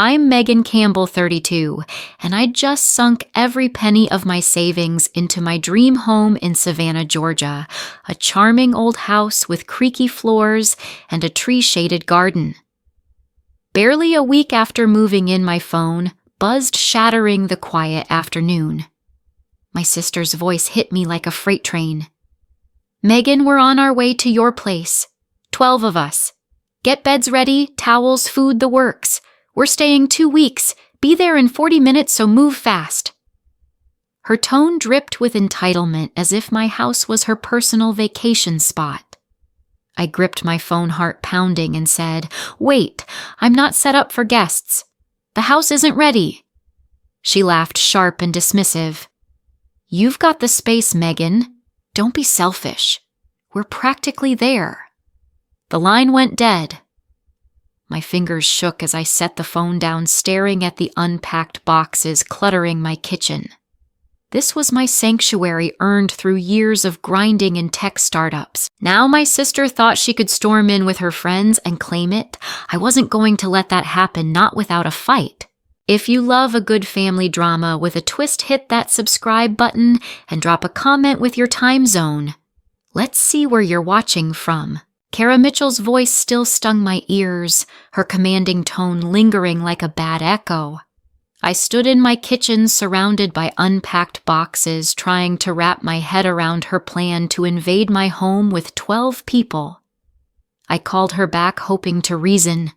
I'm Meghan Campbell, 32, and I just sunk every penny of my savings into my dream home in Savannah, Georgia, a charming old house with creaky floors and a tree-shaded garden. Barely a week after moving in, my phone buzzed, shattering the quiet afternoon. My sister's voice hit me like a freight train. "Meghan, we're on our way to your place. 12 of us. Get beds ready, towels, food, the works. We're staying 2 weeks. Be there in 40 minutes, so move fast." Her tone dripped with entitlement, as if my house was her personal vacation spot. I gripped my phone, heart pounding, and said, "Wait, I'm not set up for guests. The house isn't ready." She laughed, sharp and dismissive. "You've got the space, Meghan. Don't be selfish. We're practically there." The line went dead. My fingers shook as I set the phone down, staring at the unpacked boxes cluttering my kitchen. This was my sanctuary, earned through years of grinding in tech startups. Now my sister thought she could storm in with her friends and claim it. I wasn't going to let that happen, not without a fight. If you love a good family drama with a twist, hit that subscribe button and drop a comment with your time zone. Let's see where you're watching from. Kara Mitchell's voice still stung my ears, her commanding tone lingering like a bad echo. I stood in my kitchen, surrounded by unpacked boxes, trying to wrap my head around her plan to invade my home with 12 people. I called her back, hoping to reason.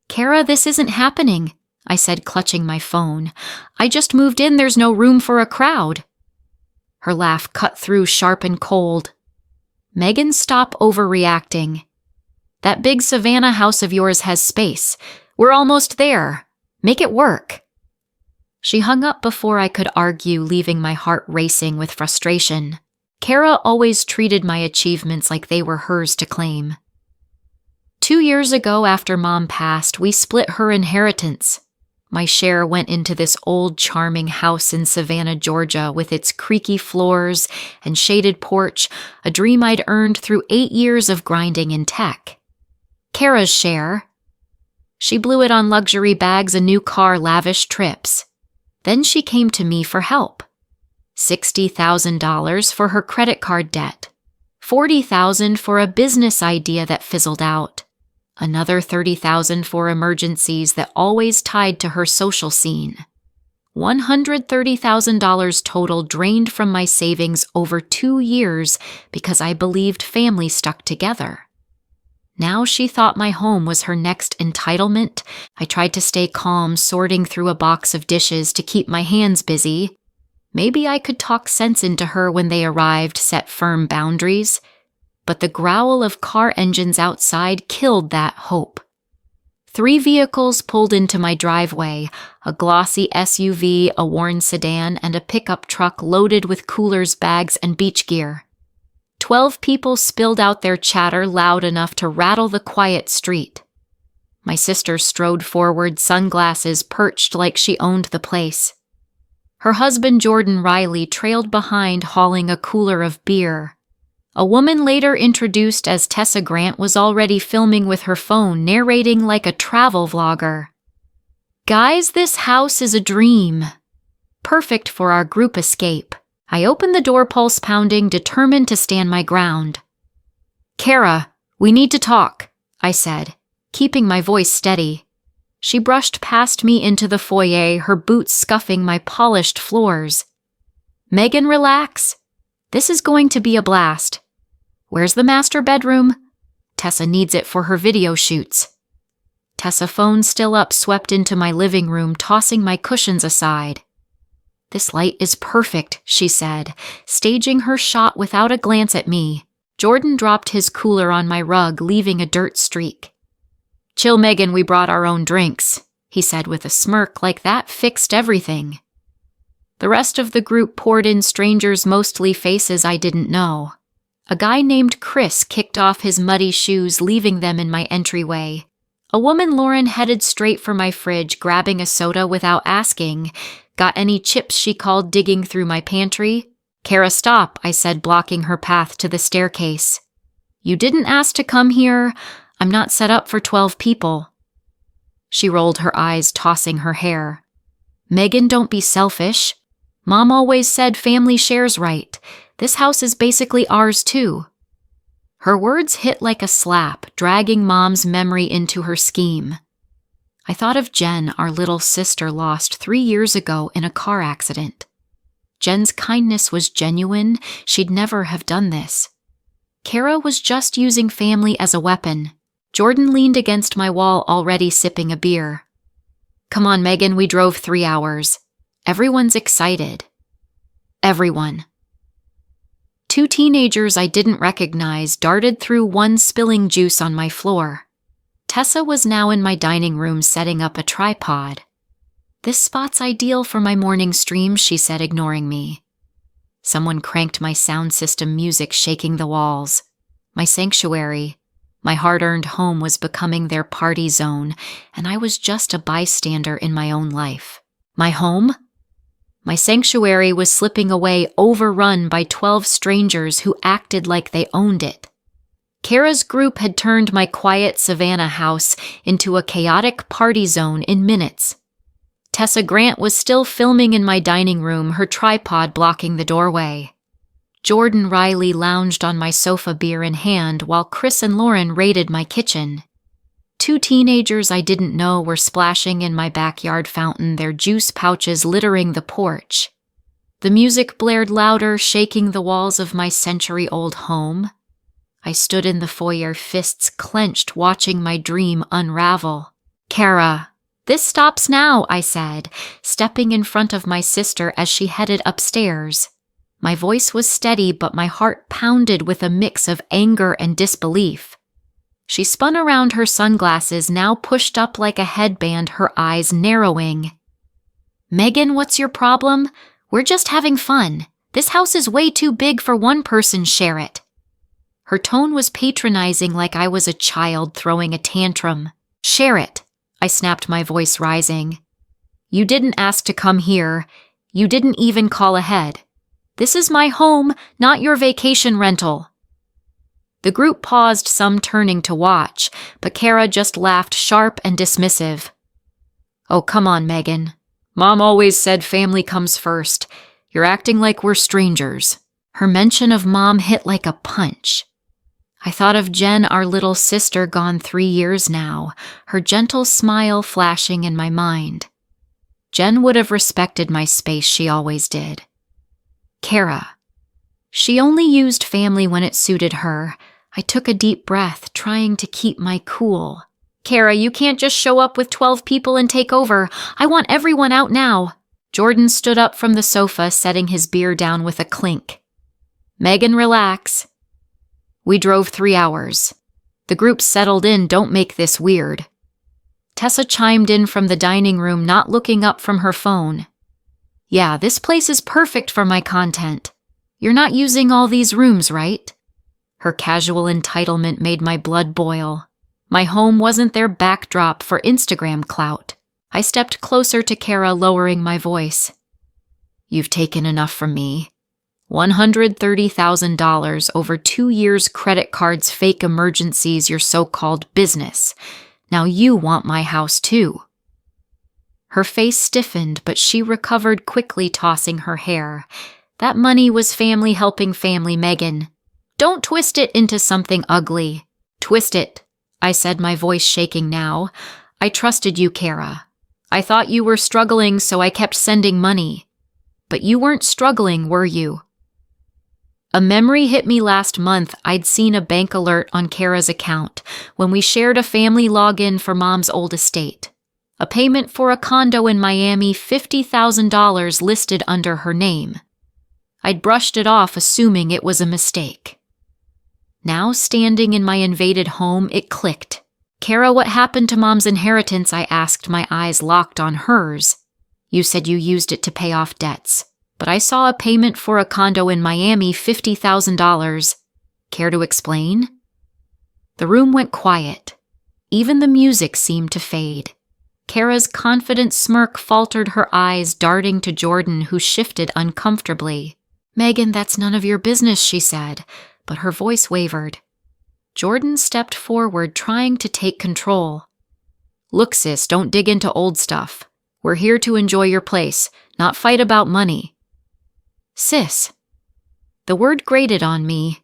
"Kara, this isn't happening," I said, clutching my phone. "I just moved in. There's no room for a crowd." Her laugh cut through, sharp and cold. "Meghan, stop overreacting. That big Savannah house of yours has space. We're almost there. Make it work." She hung up before I could argue, leaving my heart racing with frustration. Kara always treated my achievements like they were hers to claim. 2 years ago, after Mom passed, we split her inheritance. My share went into this old, charming house in Savannah, Georgia, with its creaky floors and shaded porch, a dream I'd earned through 8 years of grinding in tech. Kara's share. She blew it on luxury bags, a new car, lavish trips. Then she came to me for help. $60,000 for her credit card debt. $40,000 for a business idea that fizzled out. Another $30,000 for emergencies that always tied to her social scene. $130,000 total drained from my savings over 2 years because I believed family stuck together. Now she thought my home was her next entitlement. I tried to stay calm, sorting through a box of dishes to keep my hands busy. Maybe I could talk sense into her when they arrived, set firm boundaries. But the growl of car engines outside killed that hope. 3 vehicles pulled into my driveway, a glossy SUV, a worn sedan, and a pickup truck loaded with coolers, bags, and beach gear. 12 people spilled out their chatter loud enough to rattle the quiet street. My sister strode forward, sunglasses perched like she owned the place. Her husband, Jordan Riley, trailed behind, hauling a cooler of beer. A woman later introduced as Tessa Grant was already filming with her phone, narrating like a travel vlogger. "Guys, this house is a dream. Perfect for our group escape." I opened the door, pulse pounding, determined to stand my ground. "Kara, we need to talk," I said, keeping my voice steady. She brushed past me into the foyer, her boots scuffing my polished floors. "Meghan, relax. This is going to be a blast. Where's the master bedroom? Tessa needs it for her video shoots." Tessa, phone still up, swept into my living room, tossing my cushions aside. "This light is perfect," she said, staging her shot without a glance at me. Jordan dropped his cooler on my rug, leaving a dirt streak. "Chill, Meghan, we brought our own drinks," he said with a smirk, like that fixed everything. The rest of the group poured in, strangers, mostly faces I didn't know. A guy named Chris kicked off his muddy shoes, leaving them in my entryway. A woman, Lauren, headed straight for my fridge, grabbing a soda without asking. "Got any chips?" she called, digging through my pantry. "Kara, stop," I said, blocking her path to the staircase. "You didn't ask to come here. I'm not set up for 12 people." She rolled her eyes, tossing her hair. Meghan, don't be selfish. Mom always said family shares right. This house is basically ours too. Her words hit like a slap, dragging Mom's memory into her scheme. I thought of Jen, our little sister lost 3 years ago in a car accident. Jen's kindness was genuine. She'd never have done this. Kara was just using family as a weapon. Jordan leaned against my wall, already sipping a beer. Come on, Meghan, we drove 3 hours. Everyone's excited. Everyone. 2 teenagers I didn't recognize darted through, one spilling juice on my floor. Tessa was now in my dining room setting up a tripod. This spot's ideal for my morning stream, she said, ignoring me. Someone cranked my sound system music, shaking the walls. My sanctuary, my hard-earned home, was becoming their party zone, and I was just a bystander in my own life. My home? My sanctuary was slipping away, overrun by 12 strangers who acted like they owned it. Kara's group had turned my quiet Savannah house into a chaotic party zone in minutes. Tessa Grant was still filming in my dining room, her tripod blocking the doorway. Jordan Riley lounged on my sofa, beer in hand, while Chris and Lauren raided my kitchen. 2 teenagers I didn't know were splashing in my backyard fountain, their juice pouches littering the porch. The music blared louder, shaking the walls of my century-old home. I stood in the foyer, fists clenched, watching my dream unravel. Kara, this stops now, I said, stepping in front of my sister as she headed upstairs. My voice was steady, but my heart pounded with a mix of anger and disbelief. She spun around, her sunglasses now pushed up like a headband, her eyes narrowing. Meghan, what's your problem? We're just having fun. This house is way too big for one person, share it. Her tone was patronizing, like I was a child throwing a tantrum. Share it, I snapped, my voice rising. You didn't ask to come here. You didn't even call ahead. This is my home, not your vacation rental. The group paused, some turning to watch, but Kara just laughed, sharp and dismissive. Oh, come on, Meghan. Mom always said family comes first. You're acting like we're strangers. Her mention of Mom hit like a punch. I thought of Jen, our little sister, gone 3 years now, her gentle smile flashing in my mind. Jen would have respected my space, she always did. Kara. She only used family when it suited her. I took a deep breath, trying to keep my cool. Kara, you can't just show up with 12 people and take over. I want everyone out now. Jordan stood up from the sofa, setting his beer down with a clink. Meghan, relax. We drove 3 hours. The group settled in, don't make this weird. Tessa chimed in from the dining room, not looking up from her phone. Yeah, this place is perfect for my content. You're not using all these rooms, right? Her casual entitlement made my blood boil. My home wasn't their backdrop for Instagram clout. I stepped closer to Kara, lowering my voice. You've taken enough from me. $130,000 over 2 years, credit cards, fake emergencies, your so-called business. Now you want my house too. Her face stiffened, but she recovered quickly, tossing her hair. That money was family helping family, Meghan. Don't twist it into something ugly. Twist it, I said, my voice shaking now. I trusted you, Kara. I thought you were struggling, so I kept sending money. But you weren't struggling, were you? A memory hit me last month. I'd seen a bank alert on Kara's account when we shared a family login for Mom's old estate. A payment for a condo in Miami, $50,000 listed under her name. I'd brushed it off, assuming it was a mistake. Now, standing in my invaded home, it clicked. Kara, what happened to Mom's inheritance? I asked, my eyes locked on hers. You said you used it to pay off debts. But I saw a payment for a condo in Miami, $50,000. Care to explain? The room went quiet. Even the music seemed to fade. Kara's confident smirk faltered, her eyes darting to Jordan, who shifted uncomfortably. Meghan, that's none of your business, she said, but her voice wavered. Jordan stepped forward, trying to take control. Look, sis, don't dig into old stuff. We're here to enjoy your place, not fight about money. Sis. The word grated on me.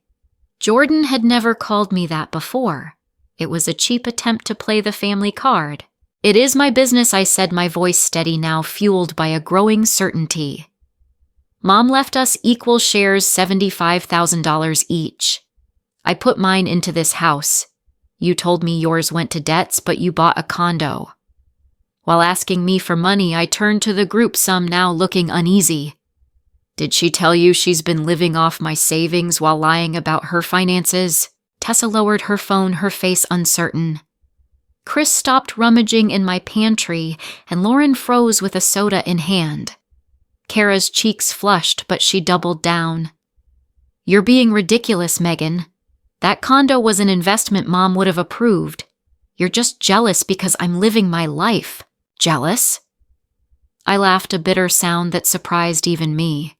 Jordan had never called me that before. It was a cheap attempt to play the family card. It is my business, I said, my voice steady now, fueled by a growing certainty. Mom left us equal shares, $75,000 each. I put mine into this house. You told me yours went to debts, but you bought a condo. While asking me for money, I turned to the group, some now looking uneasy. Did she tell you she's been living off my savings while lying about her finances? Tessa lowered her phone, her face uncertain. Chris stopped rummaging in my pantry, and Lauren froze with a soda in hand. Kara's cheeks flushed, but she doubled down. You're being ridiculous, Meghan. That condo was an investment Mom would have approved. You're just jealous because I'm living my life. Jealous? I laughed, a bitter sound that surprised even me.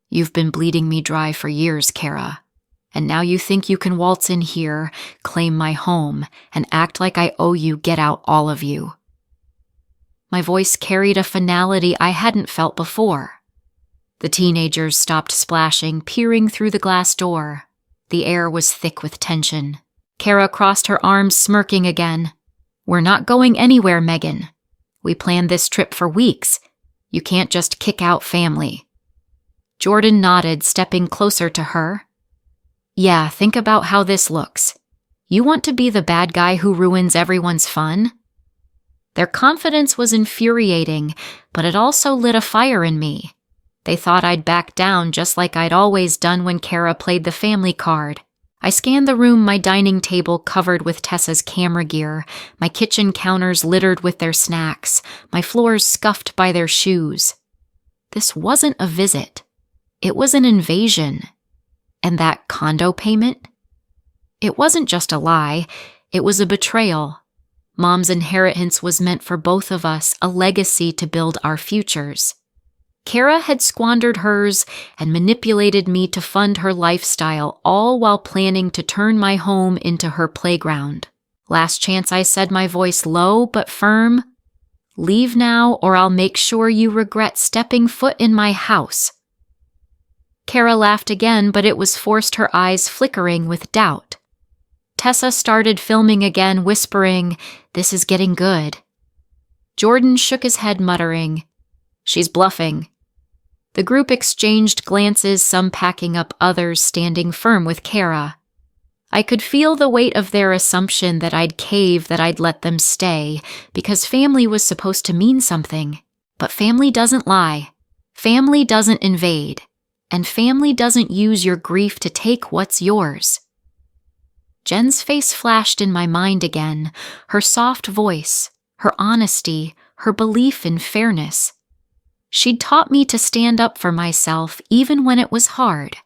You've been bleeding me dry for years, Kara. And now you think you can waltz in here, claim my home, and act like I owe you. Get out, all of you. My voice carried a finality I hadn't felt before. The teenagers stopped splashing, peering through the glass door. The air was thick with tension. Kara crossed her arms, smirking again. We're not going anywhere, Meghan. We planned this trip for weeks. You can't just kick out family. Jordan nodded, stepping closer to her. Yeah, think about how this looks. You want to be the bad guy who ruins everyone's fun? Their confidence was infuriating, but it also lit a fire in me. They thought I'd back down, just like I'd always done when Kara played the family card. I scanned the room, my dining table covered with Tessa's camera gear, my kitchen counters littered with their snacks, my floors scuffed by their shoes. This wasn't a visit. It was an invasion. And that condo payment? It wasn't just a lie. It was a betrayal. Mom's inheritance was meant for both of us, a legacy to build our futures. Kara had squandered hers and manipulated me to fund her lifestyle, all while planning to turn my home into her playground. Last chance, I said, my voice low but firm. Leave now, or I'll make sure you regret stepping foot in my house. Kara laughed again, but it was forced, her eyes flickering with doubt. Tessa started filming again, whispering, "This is getting good." Jordan shook his head, muttering, "She's bluffing." The group exchanged glances, some packing up, others standing firm with Kara. I could feel the weight of their assumption that I'd cave, that I'd let them stay, because family was supposed to mean something. But family doesn't lie. Family doesn't invade. And family doesn't use your grief to take what's yours. Jen's face flashed in my mind again, her soft voice, her honesty, her belief in fairness. She'd taught me to stand up for myself even when it was hard.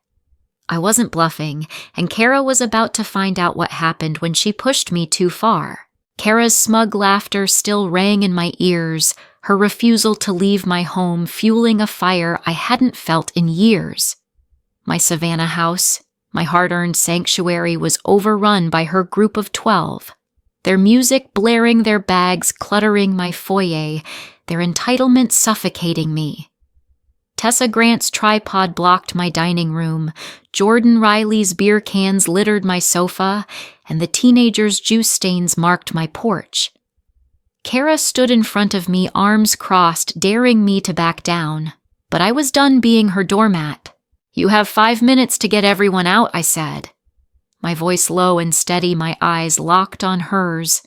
I wasn't bluffing, and Kara was about to find out what happened when she pushed me too far. Kara's smug laughter still rang in my ears, her refusal to leave my home fueling a fire I hadn't felt in years. My Savannah house, my hard-earned sanctuary, was overrun by her group of 12. Their music blaring, their bags cluttering my foyer, their entitlement suffocating me. Tessa Grant's tripod blocked my dining room, Jordan Riley's beer cans littered my sofa, and the teenagers' juice stains marked my porch. Kara stood in front of me, arms crossed, daring me to back down. But I was done being her doormat. "You have 5 minutes to get everyone out," I said. My voice low and steady, my eyes locked on hers.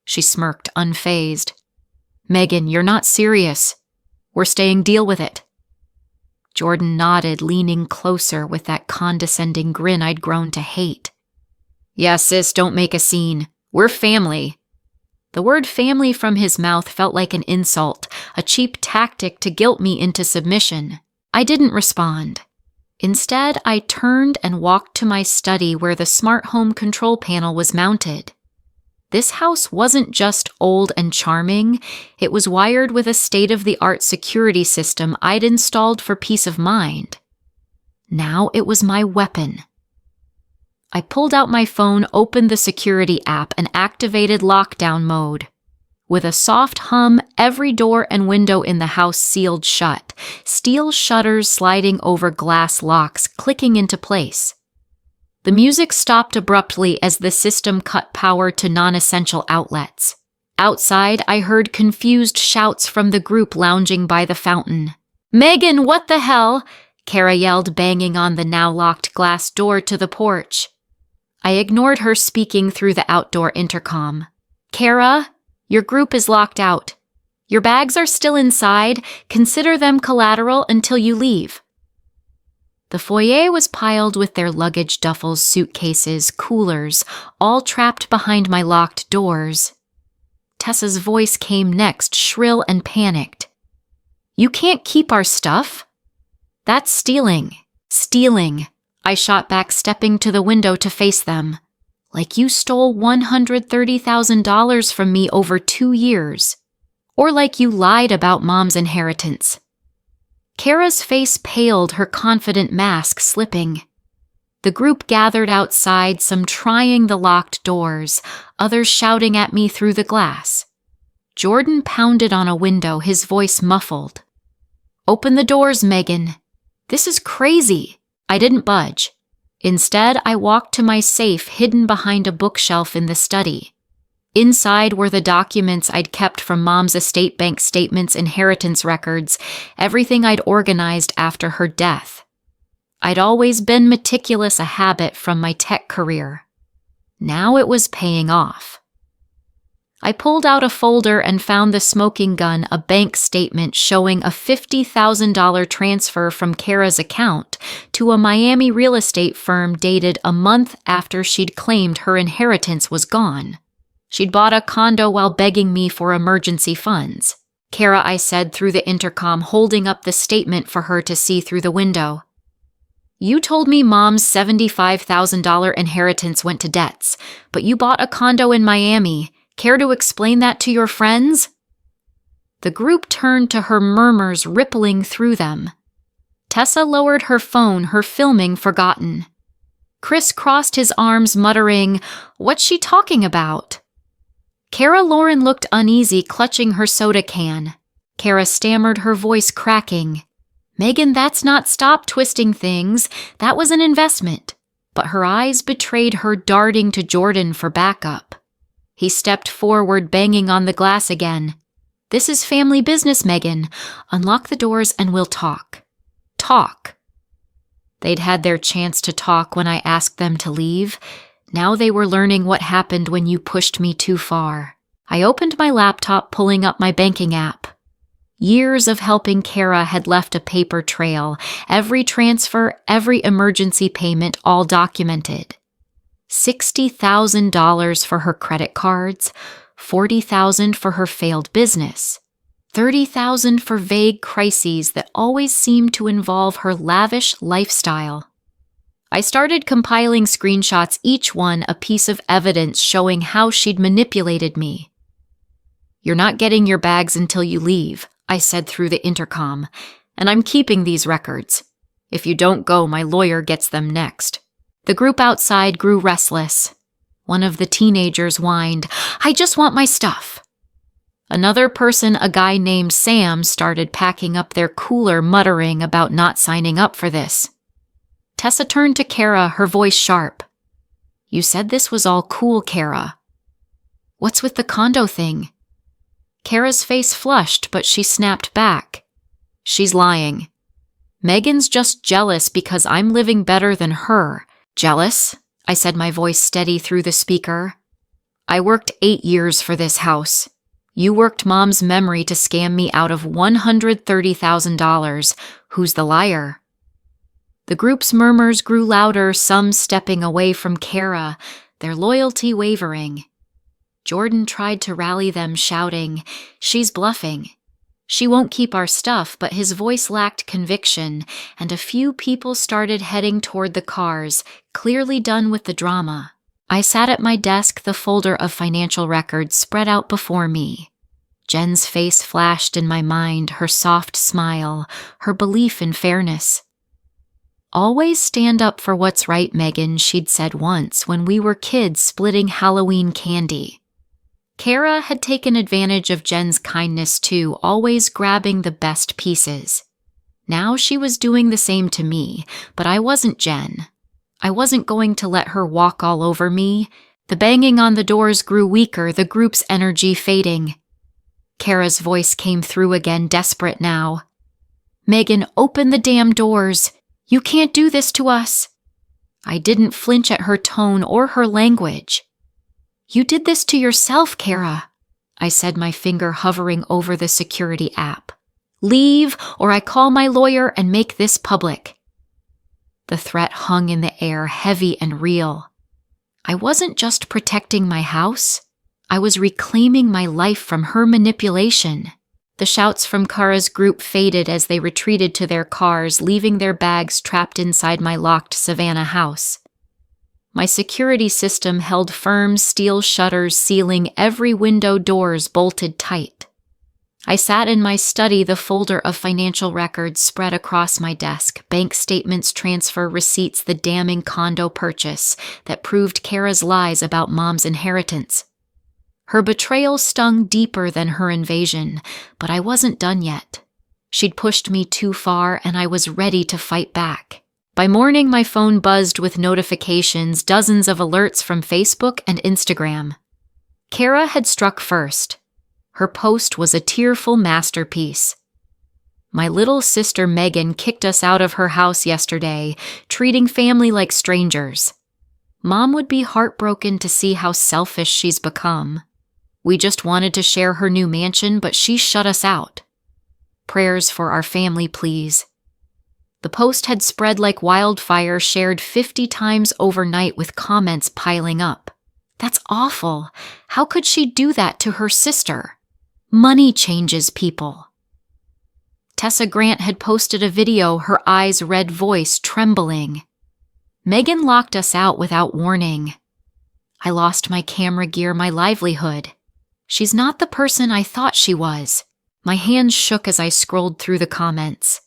She smirked, unfazed. "Meghan, you're not serious. We're staying, deal with it." Jordan nodded, leaning closer with that condescending grin I'd grown to hate. "Yeah, sis, don't make a scene. We're family." The word family from his mouth felt like an insult, a cheap tactic to guilt me into submission. I didn't respond. Instead, I turned and walked to my study where the smart home control panel was mounted. This house wasn't just old and charming, it was wired with a state-of-the-art security system I'd installed for peace of mind. Now it was my weapon. I pulled out my phone, opened the security app, and activated lockdown mode. With a soft hum, every door and window in the house sealed shut, steel shutters sliding over glass locks clicking into place. The music stopped abruptly as the system cut power to non-essential outlets. Outside, I heard confused shouts from the group lounging by the fountain. "Meghan, what the hell?" Kara yelled, banging on the now-locked glass door to the porch. I ignored her speaking through the outdoor intercom. "Kara, your group is locked out. Your bags are still inside. Consider them collateral until you leave." The foyer was piled with their luggage duffels, suitcases, coolers, all trapped behind my locked doors. Tessa's voice came next, shrill and panicked. "You can't keep our stuff." "That's stealing." "Stealing," I shot back, stepping to the window to face them. "Like you stole $130,000 from me over 2 years. Or like you lied about Mom's inheritance." Kara's face paled, her confident mask slipping. The group gathered outside, some trying the locked doors, others shouting at me through the glass. Jordan pounded on a window, his voice muffled. "Open the doors, Meghan. This is crazy." I didn't budge. Instead, I walked to my safe hidden behind a bookshelf in the study. Inside were the documents I'd kept from Mom's estate, bank statements, inheritance records, everything I'd organized after her death. I'd always been meticulous, a habit from my tech career. Now it was paying off. I pulled out a folder and found the smoking gun, a bank statement showing a $50,000 transfer from Kara's account to a Miami real estate firm dated a month after she'd claimed her inheritance was gone. She'd bought a condo while begging me for emergency funds. "Kara," I said through the intercom, holding up the statement for her to see through the window. "You told me Mom's $75,000 inheritance went to debts, but you bought a condo in Miami. Care to explain that to your friends?" The group turned to her, murmurs rippling through them. Tessa lowered her phone, her filming forgotten. Chris crossed his arms, muttering, "What's she talking about?" Kara Lauren looked uneasy, clutching her soda can. Kara stammered, her voice cracking. "Meghan, that's not stop twisting things. That was an investment." But her eyes betrayed her, darting to Jordan for backup. He stepped forward, banging on the glass again. "This is family business, Meghan. Unlock the doors and we'll talk." Talk. They'd had their chance to talk when I asked them to leave. Now they were learning what happened when you pushed me too far. I opened my laptop, pulling up my banking app. Years of helping Kara had left a paper trail, every transfer, every emergency payment, all documented. $60,000 for her credit cards, $40,000 for her failed business, $30,000 for vague crises that always seemed to involve her lavish lifestyle. I started compiling screenshots, each one a piece of evidence showing how she'd manipulated me. "You're not getting your bags until you leave," I said through the intercom, "and I'm keeping these records. If you don't go, my lawyer gets them next." The group outside grew restless. One of the teenagers whined, "I just want my stuff." Another person, a guy named Sam, started packing up their cooler, muttering about not signing up for this. Tessa turned to Kara, her voice sharp. "You said this was all cool, Kara. What's with the condo thing?" Kara's face flushed, but she snapped back. "She's lying. Meghan's just jealous because I'm living better than her." "Jealous?" I said, my voice steady through the speaker. "I worked 8 years for this house. You worked Mom's memory to scam me out of $130,000. Who's the liar?" The group's murmurs grew louder, some stepping away from Kara, their loyalty wavering. Jordan tried to rally them, shouting, "She's bluffing. She won't keep our stuff," but his voice lacked conviction, and a few people started heading toward the cars, clearly done with the drama. I sat at my desk, the folder of financial records spread out before me. Jen's face flashed in my mind, her soft smile, her belief in fairness. "Always stand up for what's right, Meghan," she'd said once when we were kids splitting Halloween candy. Kara had taken advantage of Jen's kindness too, always grabbing the best pieces. Now she was doing the same to me, but I wasn't Jen. I wasn't going to let her walk all over me. The banging on the doors grew weaker, the group's energy fading. Kara's voice came through again, desperate now. "Meghan, open the damn doors. You can't do this to us." I didn't flinch at her tone or her language. "You did this to yourself, Kara," I said, my finger hovering over the security app. "Leave, or I call my lawyer and make this public." The threat hung in the air, heavy and real. I wasn't just protecting my house. I was reclaiming my life from her manipulation. The shouts from Kara's group faded as they retreated to their cars, leaving their bags trapped inside my locked Savannah house. My security system held firm steel shutters sealing every window, doors bolted tight. I sat in my study, the folder of financial records spread across my desk, bank statements, transfer receipts, the damning condo purchase that proved Kara's lies about Mom's inheritance. Her betrayal stung deeper than her invasion, but I wasn't done yet. She'd pushed me too far, and I was ready to fight back. By morning, my phone buzzed with notifications, dozens of alerts from Facebook and Instagram. Kara had struck first. Her post was a tearful masterpiece. "My little sister Meghan kicked us out of her house yesterday, treating family like strangers. Mom would be heartbroken to see how selfish she's become. We just wanted to share her new mansion, but she shut us out. Prayers for our family, please." The post had spread like wildfire, shared 50 times overnight with comments piling up. "That's awful. How could she do that to her sister? Money changes people." Tessa Grant had posted a video, her eyes red, voice trembling. "Meghan locked us out without warning. I lost my camera gear, my livelihood. She's not the person I thought she was." My hands shook as I scrolled through the comments.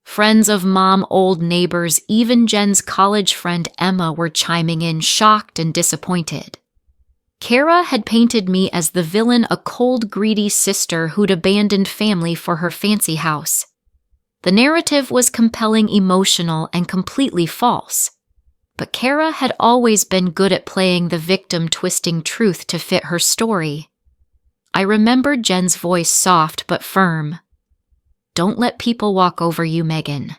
Friends of Mom, old neighbors, even Jen's college friend Emma were chiming in, shocked and disappointed. Kara had painted me as the villain, a cold, greedy sister who'd abandoned family for her fancy house. The narrative was compelling, emotional, and completely false. But Kara had always been good at playing the victim, twisting truth to fit her story. I remembered Jen's voice, soft but firm. "Don't let people walk over you, Meghan."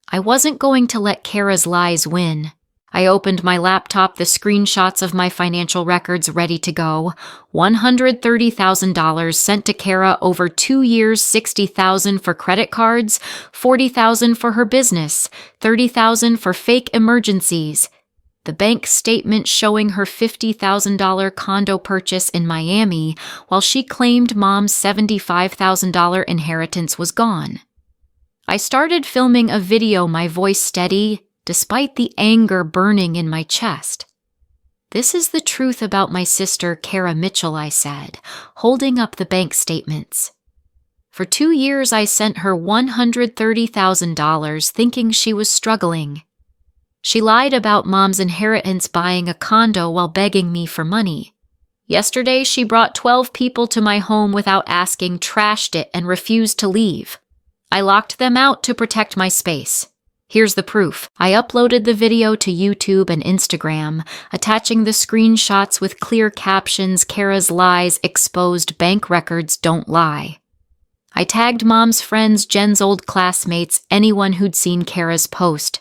I wasn't going to let Kara's lies win. I opened my laptop, the screenshots of my financial records ready to go. $130,000 sent to Kara over 2 years, $60,000 for credit cards, $40,000 for her business, $30,000 for fake emergencies. The bank statement showing her $50,000 condo purchase in Miami, while she claimed Mom's $75,000 inheritance was gone. I started filming a video, my voice steady, despite the anger burning in my chest. "This is the truth about my sister, Kara Mitchell," I said, holding up the bank statements. "For 2 years, I sent her $130,000 thinking she was struggling. She lied about Mom's inheritance, buying a condo while begging me for money. Yesterday, she brought 12 people to my home without asking, trashed it, and refused to leave. I locked them out to protect my space. Here's the proof." I uploaded the video to YouTube and Instagram, attaching the screenshots with clear captions, "Kara's lies exposed, bank records don't lie." I tagged Mom's friends, Jen's old classmates, anyone who'd seen Kara's post.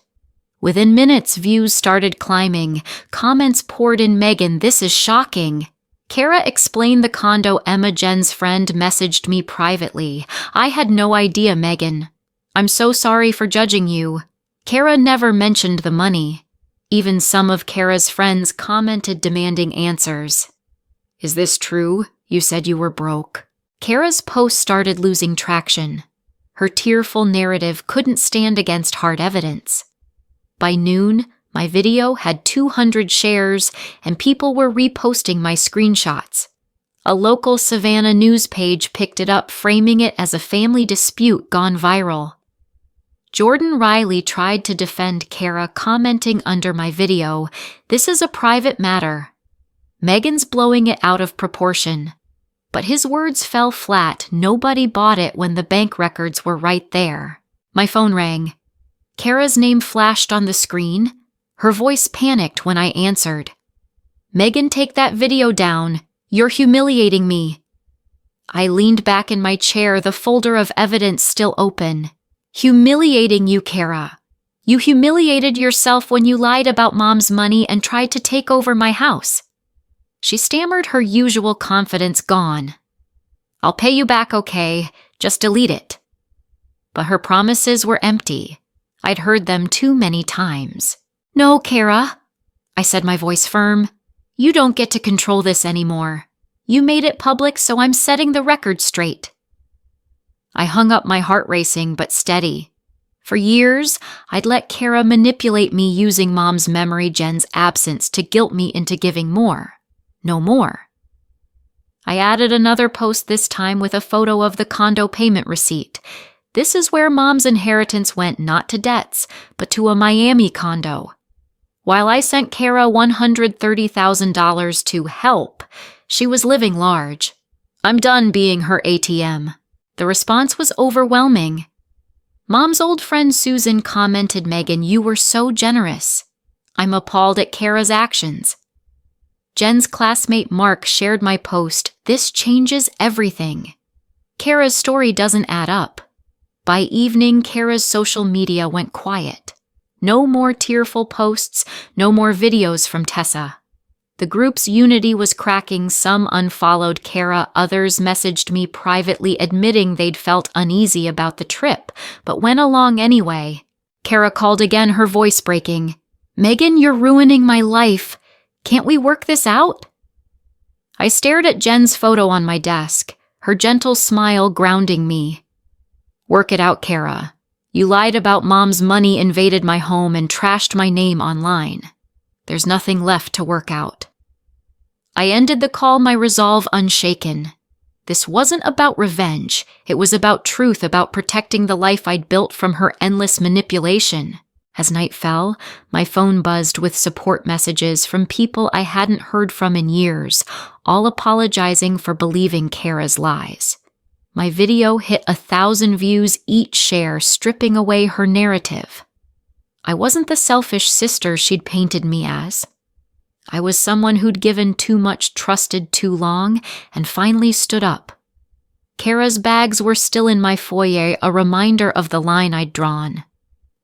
Within minutes, views started climbing. Comments poured in, "Meghan, this is shocking." Kara explained the condo. Emma, Jen's friend, messaged me privately. "I had no idea, Meghan. I'm so sorry for judging you." Kara never mentioned the money. Even some of Kara's friends commented, demanding answers. "Is this true? You said you were broke." Kara's post started losing traction. Her tearful narrative couldn't stand against hard evidence. By noon, my video had 200 shares, and people were reposting my screenshots. A local Savannah news page picked it up, framing it as a family dispute gone viral. Jordan Riley tried to defend Kara, commenting under my video, "This is a private matter." Meghan's blowing it out of proportion. But his words fell flat. Nobody bought it when the bank records were right there. My phone rang. Kara's name flashed on the screen. Her voice panicked when I answered. "Meghan, take that video down. You're humiliating me." I leaned back in my chair, the folder of evidence still open. "Humiliating you, Kara. You humiliated yourself when you lied about Mom's money and tried to take over my house." She stammered, her usual confidence gone. "I'll pay you back, okay? Just delete it." But her promises were empty. I'd heard them too many times. "No, Kara," I said, my voice firm. "You don't get to control this anymore. You made it public, so I'm setting the record straight." I hung up, my heart racing but steady. For years, I'd let Kara manipulate me using Mom's memory, Jen's absence, to guilt me into giving more. No more. I added another post, this time with a photo of the condo payment receipt. This is where Mom's inheritance went, not to debts, but to a Miami condo. While I sent Kara $130,000 to help, she was living large. I'm done being her ATM. The response was overwhelming. Mom's old friend Susan commented, "Meghan, you were so generous." I'm appalled at Kara's actions. Jen's classmate Mark shared my post. "This changes everything." Kara's story doesn't add up. By evening, Kara's social media went quiet. No more tearful posts, no more videos from Tessa. The group's unity was cracking. Some unfollowed Kara, others messaged me privately admitting they'd felt uneasy about the trip, but went along anyway. Kara called again, her voice breaking. "Meghan, you're ruining my life. Can't we work this out?" I stared at Jen's photo on my desk, her gentle smile grounding me. "Work it out, Kara. You lied about Mom's money, invaded my home, and trashed my name online. There's nothing left to work out." I ended the call, my resolve unshaken. This wasn't about revenge. It was about truth, about protecting the life I'd built from her endless manipulation. As night fell, my phone buzzed with support messages from people I hadn't heard from in years, all apologizing for believing Kara's lies. My video hit 1,000 views each share, stripping away her narrative. I wasn't the selfish sister she'd painted me as. I was someone who'd given too much, trusted too long, and finally stood up. Kara's bags were still in my foyer, a reminder of the line I'd drawn.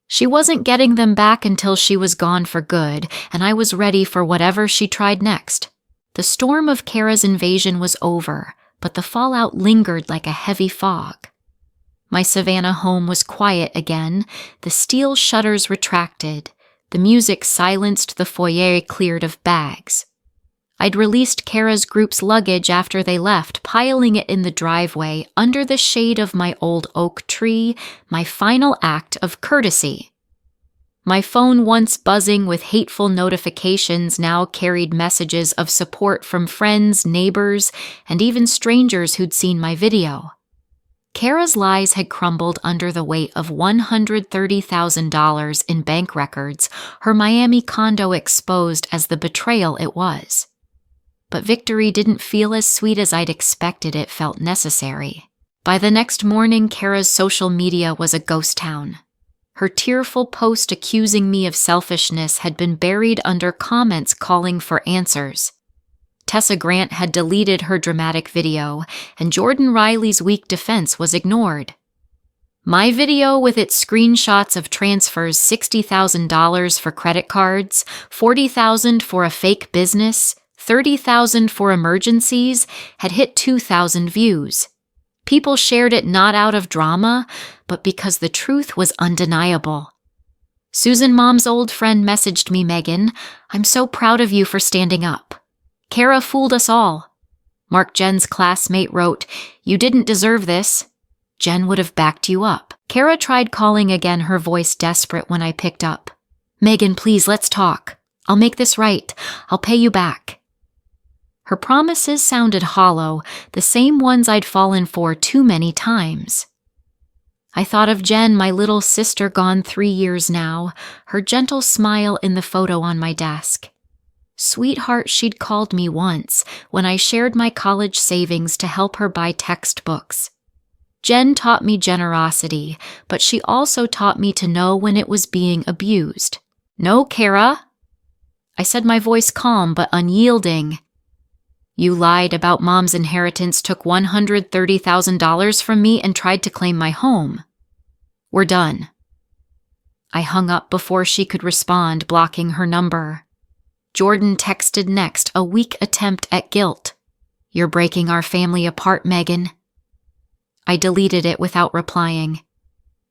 She wasn't getting them back until she was gone for good, and I was ready for whatever she tried next. The storm of Kara's invasion was over, but the fallout lingered like a heavy fog. My Savannah home was quiet again, the steel shutters retracted, the music silenced, the foyer cleared of bags. I'd released Kara's group's luggage after they left, piling it in the driveway under the shade of my old oak tree, my final act of courtesy. My phone, once buzzing with hateful notifications, now carried messages of support from friends, neighbors, and even strangers who'd seen my video. Kara's lies had crumbled under the weight of $130,000 in bank records, her Miami condo exposed as the betrayal it was. But victory didn't feel as sweet as I'd expected. It felt necessary. By the next morning, Kara's social media was a ghost town. Her tearful post accusing me of selfishness had been buried under comments calling for answers. Tessa Grant had deleted her dramatic video, and Jordan Riley's weak defense was ignored. My video, with its screenshots of transfers, $60,000 for credit cards, $40,000 for a fake business, $30,000 for emergencies, had hit 2,000 views. People shared it not out of drama, but because the truth was undeniable. Susan, Mom's old friend, messaged me, "Meghan, I'm so proud of you for standing up. Kara fooled us all." Mark, Jen's classmate, wrote, "You didn't deserve this. Jen would have backed you up." Kara tried calling again, her voice desperate when I picked up. "Meghan, please, let's talk. I'll make this right. I'll pay you back." Her promises sounded hollow, the same ones I'd fallen for too many times. I thought of Jen, my little sister, gone 3 years now, her gentle smile in the photo on my desk. Sweetheart, she'd called me once when I shared my college savings to help her buy textbooks. Jen taught me generosity, but she also taught me to know when it was being abused. No, Kara, I said, my voice calm but unyielding. You lied about Mom's inheritance, took $130,000 from me, and tried to claim my home. We're done. I hung up before she could respond, blocking her number. Jordan texted next, a weak attempt at guilt. You're breaking our family apart, Meghan. I deleted it without replying.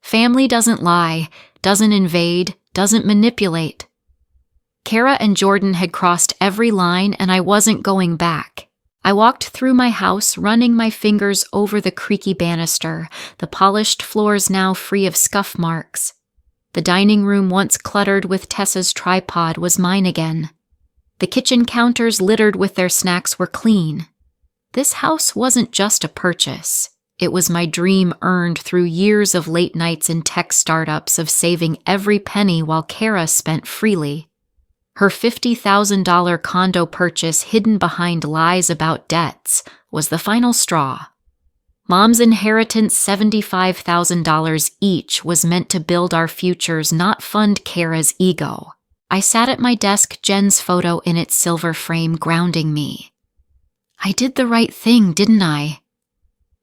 Family doesn't lie, doesn't invade, doesn't manipulate. Kara and Jordan had crossed every line, and I wasn't going back. I walked through my house, running my fingers over the creaky banister, the polished floors now free of scuff marks. The dining room, once cluttered with Tessa's tripod, was mine again. The kitchen counters littered with their snacks were clean. This house wasn't just a purchase. It was my dream earned through years of late nights in tech startups, of saving every penny while Kara spent freely. Her $50,000 condo purchase, hidden behind lies about debts, was the final straw. Mom's inheritance, $75,000 each, was meant to build our futures, not fund Kara's ego. I sat at my desk, Jen's photo in its silver frame grounding me. I did the right thing, didn't I?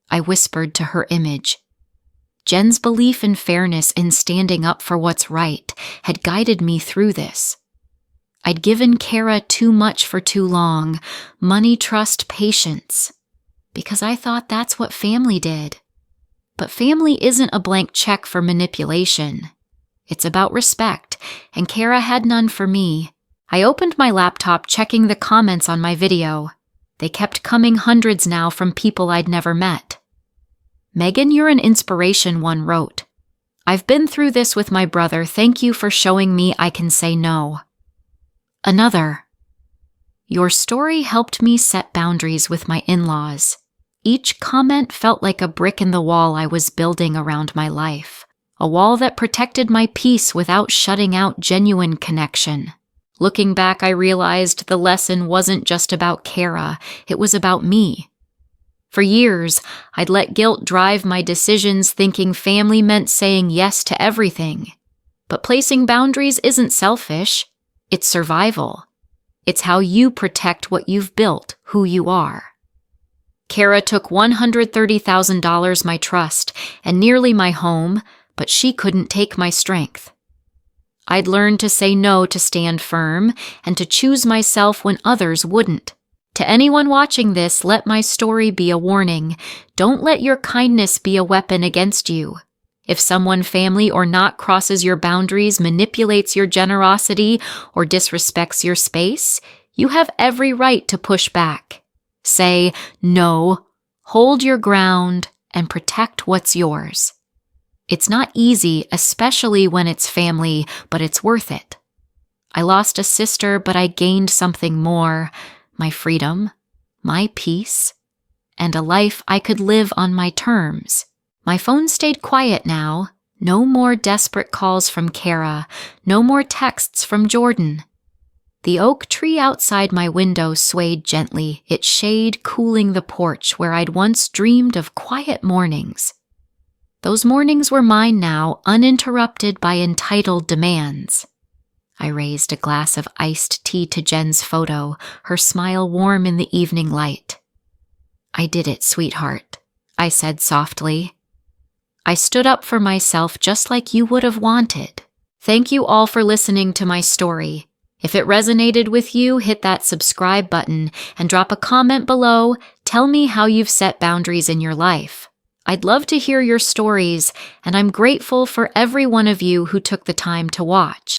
I whispered to her image. Jen's belief in fairness, in standing up for what's right, had guided me through this. I'd given Kara too much for too long, money, trust, patience, because I thought that's what family did. But family isn't a blank check for manipulation. It's about respect, and Kara had none for me. I opened my laptop, checking the comments on my video. They kept coming, hundreds now, from people I'd never met. Meghan, you're an inspiration, one wrote. I've been through this with my brother. Thank you for showing me I can say no. Another. Your story helped me set boundaries with my in-laws. Each comment felt like a brick in the wall I was building around my life. A wall that protected my peace without shutting out genuine connection. Looking back, I realized the lesson wasn't just about Kara, it was about me. For years, I'd let guilt drive my decisions, thinking family meant saying yes to everything. But placing boundaries isn't selfish, it's survival. It's how you protect what you've built, who you are. Kara took $130,000, my trust, and nearly my home, but she couldn't take my strength. I'd learned to say no, to stand firm, and to choose myself when others wouldn't. To anyone watching this, let my story be a warning. Don't let your kindness be a weapon against you. If someone, family or not, crosses your boundaries, manipulates your generosity, or disrespects your space, you have every right to push back. Say no, hold your ground, and protect what's yours. It's not easy, especially when it's family, but it's worth it. I lost a sister, but I gained something more: my freedom, my peace, and a life I could live on my terms. My phone stayed quiet now. No more desperate calls from Kara, no more texts from Jordan. The oak tree outside my window swayed gently, its shade cooling the porch where I'd once dreamed of quiet mornings. Those mornings were mine now, uninterrupted by entitled demands. I raised a glass of iced tea to Jen's photo, her smile warm in the evening light. I did it, sweetheart, I said softly. I stood up for myself just like you would have wanted. Thank you all for listening to my story. If it resonated with you, hit that subscribe button and drop a comment below. Tell me how you've set boundaries in your life. I'd love to hear your stories, and I'm grateful for every one of you who took the time to watch.